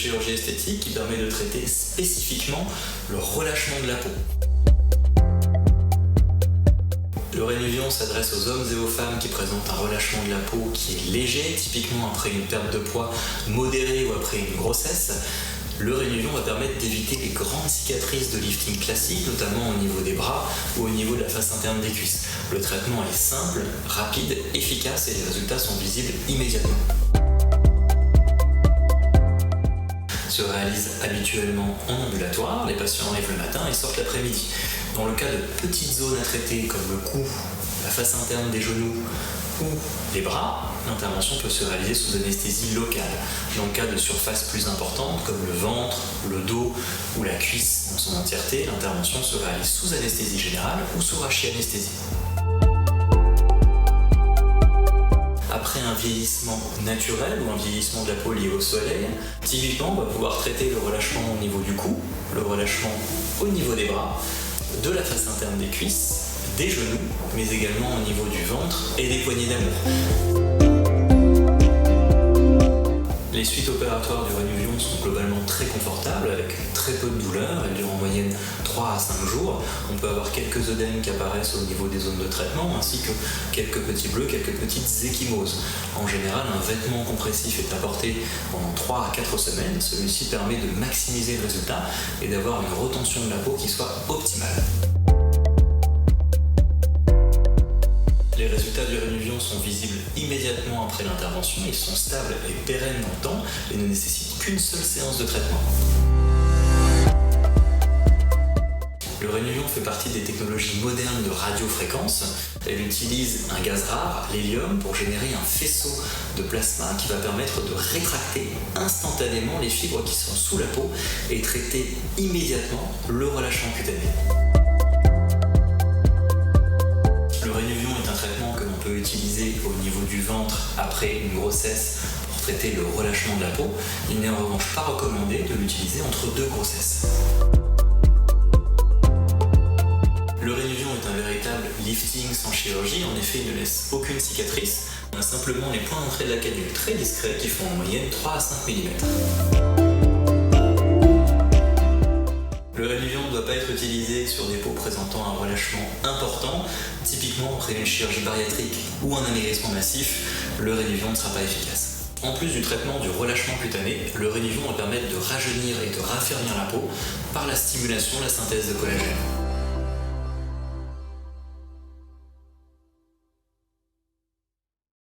chirurgie esthétique qui permet de traiter spécifiquement le relâchement de la peau. Le Rénuvion s'adresse aux hommes et aux femmes qui présentent un relâchement de la peau qui est léger, typiquement après une perte de poids modérée ou après une grossesse. Le Rénuvion va permettre d'éviter les grandes cicatrices de lifting classique, notamment au niveau des bras ou au niveau de la face interne des cuisses. Le traitement est simple, rapide, efficace et les résultats sont visibles immédiatement. Se réalise habituellement en ambulatoire, les patients arrivent le matin et sortent l'après-midi. Dans le cas de petites zones à traiter comme le cou, la face interne des genoux ou les bras, l'intervention peut se réaliser sous anesthésie locale. Dans le cas de surfaces plus importantes comme le ventre, le dos ou la cuisse dans son entièreté, l'intervention se réalise sous anesthésie générale ou sous rachianesthésie. Après un vieillissement naturel ou un vieillissement de la peau lié au soleil, typiquement on va pouvoir traiter le relâchement au niveau du cou, le relâchement au niveau des bras, de la face interne des cuisses, des genoux, mais également au niveau du ventre et des poignées d'amour. Les suites opératoires du Rénuvion sont globalement très confortables, avec très peu de douleur, elles durent en moyenne 3 à 5 jours. On peut avoir quelques œdèmes qui apparaissent au niveau des zones de traitement, ainsi que quelques petits bleus, quelques petites eczymoses. En général, un vêtement compressif est apporté pendant 3 à 4 semaines. Celui-ci permet de maximiser le résultat et d'avoir une retention de la peau qui soit optimale. Les résultats du Rénuvion sont visibles immédiatement après l'intervention, ils sont stables et pérennes dans le temps et ne nécessitent qu'une seule séance de traitement. Le Rénuvion fait partie des technologies modernes de radiofréquence. Elle utilise un gaz rare, l'hélium, pour générer un faisceau de plasma qui va permettre de rétracter instantanément les fibres qui sont sous la peau et traiter immédiatement le relâchement cutané. Le Rénuvion est un traitement que l'on peut utiliser au niveau du ventre après une grossesse pour traiter le relâchement de la peau. Il n'est en revanche pas recommandé de l'utiliser entre 2 grossesses. Le Rénuvion est un véritable lifting sans chirurgie, en effet il ne laisse aucune cicatrice. On a simplement les points d'entrée de la canule très discrets qui font en moyenne 3 à 5 mm. Le Rénuvion ne doit pas être utilisé sur des peaux présentant un relâchement important. Typiquement, après une chirurgie bariatrique ou un amaigrissement massif, le Rénuvion ne sera pas efficace. En plus du traitement du relâchement cutané, le Rénuvion va permettre de rajeunir et de raffermir la peau par la stimulation de la synthèse de collagène.